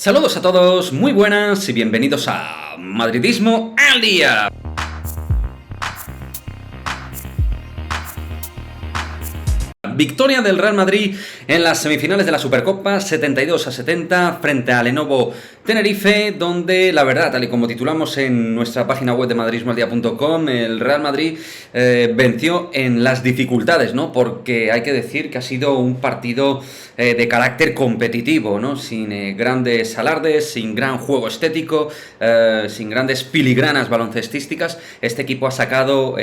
Saludos a todos, muy buenas y bienvenidos a Madridismo al Día. Victoria del Real Madrid en las semifinales de la Supercopa, 72-70 frente a Lenovo Tenerife, donde la verdad, tal y como titulamos en nuestra página web de madridismoaldia.com, el Real Madrid venció en las dificultades, ¿no? Porque hay que decir que ha sido un partido de carácter competitivo, ¿no? Sin grandes alardes, sin gran juego estético, sin grandes filigranas baloncestísticas. Este equipo ha sacado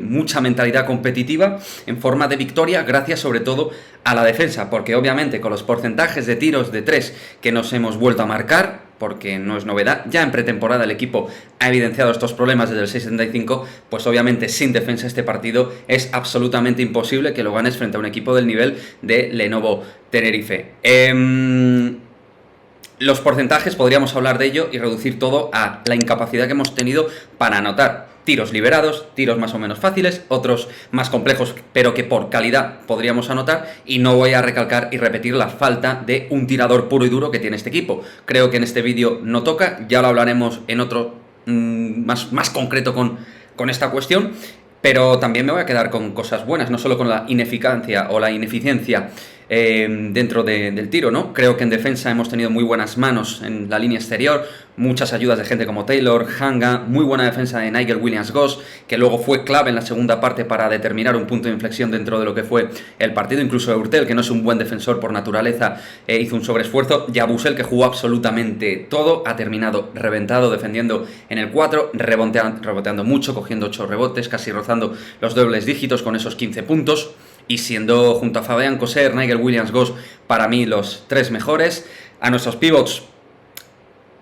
mucha mentalidad competitiva en forma de victoria, gracias sobre todo a la defensa, porque obviamente con los porcentajes de tiros de 3 que nos hemos vuelto a marcar, porque no es novedad, ya en pretemporada el equipo ha evidenciado estos problemas desde el 6.75, pues obviamente sin defensa este partido es absolutamente imposible que lo ganes frente a un equipo del nivel de Lenovo Tenerife. Los porcentajes podríamos hablar de ello y reducir todo a la incapacidad que hemos tenido para anotar. Tiros liberados, tiros más o menos fáciles, otros más complejos, pero que por calidad podríamos anotar, y no voy a recalcar y repetir la falta de un tirador puro y duro que tiene este equipo. Creo que en este vídeo no toca, ya lo hablaremos en otro más concreto con esta cuestión, pero también me voy a quedar con cosas buenas, no solo con la ineficacia o la ineficiencia dentro del tiro, ¿no? Creo que en defensa hemos tenido muy buenas manos en la línea exterior, muchas ayudas de gente como Taylor, Hanga, muy buena defensa de Nigel Williams-Goss, que luego fue clave en la segunda parte para determinar un punto de inflexión dentro de lo que fue el partido. Incluso Eurtel, que no es un buen defensor por naturaleza, hizo un sobreesfuerzo. Yabusel, que jugó absolutamente todo, ha terminado reventado defendiendo en el 4, reboteando mucho, cogiendo 8 rebotes, casi rozando los dobles dígitos con esos 15 puntos. Y siendo junto a Fabián Coser, Nigel Williams-Goss, para mí los 3 mejores. A nuestros pivots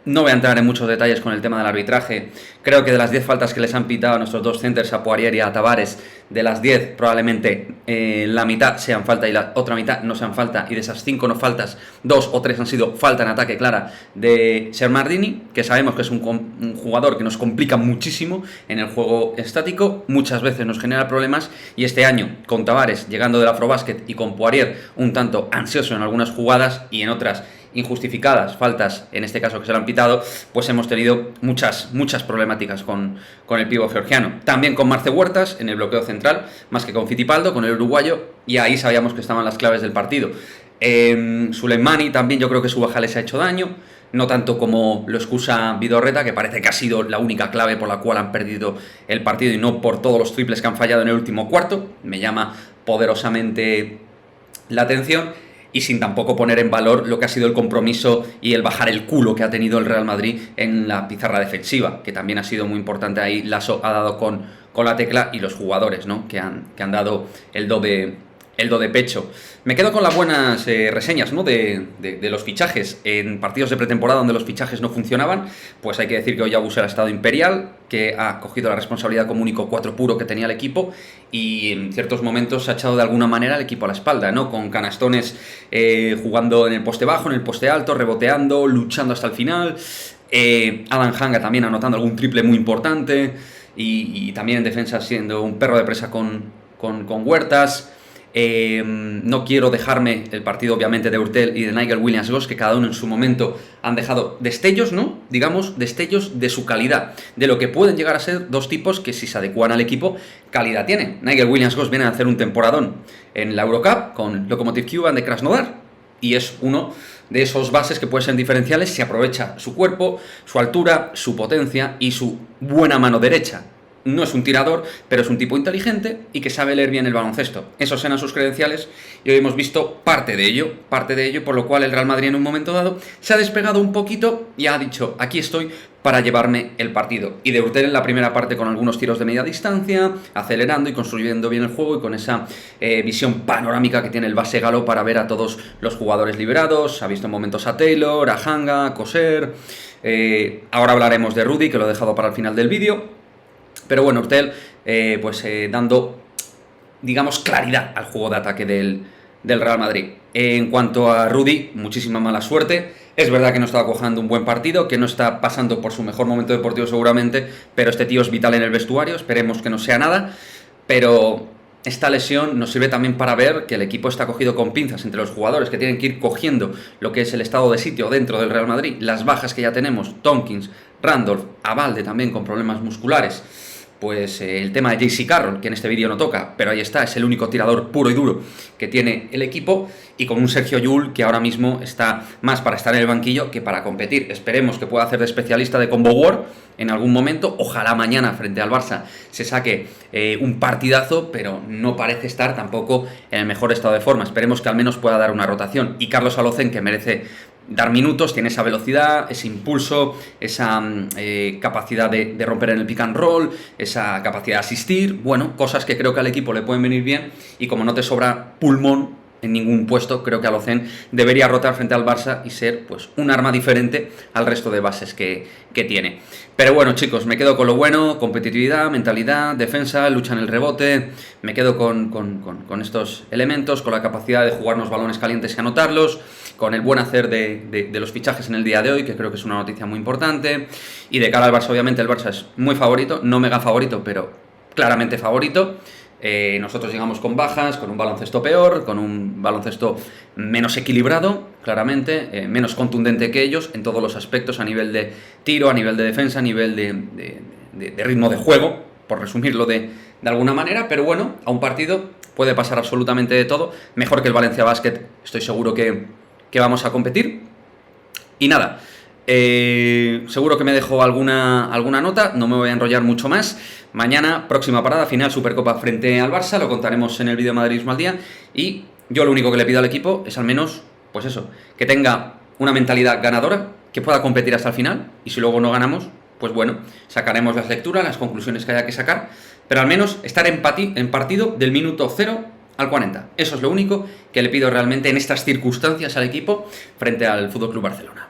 no voy a entrar en muchos detalles con el tema del arbitraje. Creo que de las 10 faltas que les han pitado a nuestros dos centers, a Poirier y a Tavares, de las 10 probablemente la mitad sean falta y la otra mitad no sean falta. Y de esas 5 no faltas, 2 o 3 han sido falta en ataque clara de Shermardini, que sabemos que es un jugador que nos complica muchísimo en el juego estático, muchas veces nos genera problemas, y este año con Tavares llegando del Afrobasket y con Poirier un tanto ansioso en algunas jugadas y en otras injustificadas faltas, en este caso que se lo han pitado, pues hemos tenido muchas problemáticas con el pívot georgiano. También con Marce Huertas en el bloqueo central, más que con Fittipaldo, con el uruguayo, y ahí sabíamos que estaban las claves del partido. Suleimani también, yo creo que su baja les ha hecho daño, no tanto como lo excusa Vidorreta, que parece que ha sido la única clave por la cual han perdido el partido y no por todos los triples que han fallado en el último cuarto. Me llama poderosamente la atención. Y sin tampoco poner en valor lo que ha sido el compromiso y el bajar el culo que ha tenido el Real Madrid en la pizarra defensiva, que también ha sido muy importante ahí. Lasso ha dado con la tecla, y los jugadores, ¿no? que han dado el do de pecho. Me quedo con las buenas reseñas, ¿no? de los fichajes. En partidos de pretemporada donde los fichajes no funcionaban, pues hay que decir que hoy Yabusel ha estado imperial, que ha cogido la responsabilidad como único 4 puro que tenía el equipo, y en ciertos momentos se ha echado de alguna manera el equipo a la espalda, ¿no? Con canastones jugando en el poste bajo, en el poste alto, reboteando, luchando hasta el final. Adam Hanga también anotando algún triple muy importante, y también en defensa siendo un perro de presa con Huertas. No quiero dejarme el partido obviamente de Eurtel y de Nigel Williams-Goss, que cada uno en su momento han dejado destellos, ¿no? Digamos, destellos de su calidad, de lo que pueden llegar a ser dos tipos que, si se adecuan al equipo, calidad tienen. Nigel Williams-Goss viene a hacer un temporadón en la Eurocup con Lokomotiv Kuban de Krasnodar, y es uno de esos bases que pueden ser diferenciales si aprovecha su cuerpo, su altura, su potencia y su buena mano derecha. No es un tirador, pero es un tipo inteligente y que sabe leer bien el baloncesto. Esos eran sus credenciales y hoy hemos visto parte de ello, por lo cual el Real Madrid en un momento dado se ha despegado un poquito y ha dicho: aquí estoy para llevarme el partido. Y de Eurtel en la primera parte con algunos tiros de media distancia, acelerando y construyendo bien el juego, y con esa visión panorámica que tiene el base galo para ver a todos los jugadores liberados. Ha visto en momentos a Taylor, a Hanga, a Coser. Ahora hablaremos de Rudy, que lo he dejado para el final del vídeo. Pero bueno, Eurtel dando, digamos, claridad al juego de ataque del Real Madrid. En cuanto a Rudy, muchísima mala suerte. Es verdad que no está cojando un buen partido, que no está pasando por su mejor momento deportivo seguramente, pero este tío es vital en el vestuario, esperemos que no sea nada. Pero esta lesión nos sirve también para ver que el equipo está cogido con pinzas entre los jugadores, que tienen que ir cogiendo lo que es el estado de sitio dentro del Real Madrid, las bajas que ya tenemos, Tompkins, Randolph, Abalde también con problemas musculares, pues el tema de JC Carroll, que en este vídeo no toca, pero ahí está, es el único tirador puro y duro que tiene el equipo, y con un Sergio Llull que ahora mismo está más para estar en el banquillo que para competir. Esperemos que pueda hacer de especialista de Combo War en algún momento, ojalá mañana frente al Barça se saque un partidazo, pero no parece estar tampoco en el mejor estado de forma. Esperemos que al menos pueda dar una rotación. Y Carlos Alocen, que merece dar minutos, tiene esa velocidad, ese impulso, esa capacidad de romper en el pick and roll, esa capacidad de asistir, bueno, cosas que creo que al equipo le pueden venir bien, y como no te sobra pulmón en ningún puesto, creo que Alocen debería rotar frente al Barça y ser pues un arma diferente al resto de bases que tiene. Pero bueno, chicos, me quedo con lo bueno: competitividad, mentalidad, defensa, lucha en el rebote. Me quedo con estos elementos, con la capacidad de jugarnos balones calientes y anotarlos, con el buen hacer de los fichajes en el día de hoy, que creo que es una noticia muy importante. Y de cara al Barça, obviamente el Barça es muy favorito, no mega favorito, pero claramente favorito. Nosotros llegamos con bajas, con un baloncesto peor, con un baloncesto menos equilibrado, claramente, menos contundente que ellos en todos los aspectos, a nivel de tiro, a nivel de defensa, a nivel de ritmo de juego, por resumirlo de alguna manera. Pero bueno, a un partido puede pasar absolutamente de todo. Mejor que el Valencia Basket, estoy seguro que vamos a competir. Y nada, seguro que me dejo alguna nota, no me voy a enrollar mucho más. Mañana, próxima parada, final Supercopa frente al Barça, lo contaremos en el vídeo Madridismo al día, y yo lo único que le pido al equipo es al menos, pues eso, que tenga una mentalidad ganadora, que pueda competir hasta el final, y si luego no ganamos, pues bueno, sacaremos las lecturas, las conclusiones que haya que sacar, pero al menos estar en partido del minuto 0 al 40. Eso es lo único que le pido realmente en estas circunstancias al equipo frente al FC Barcelona.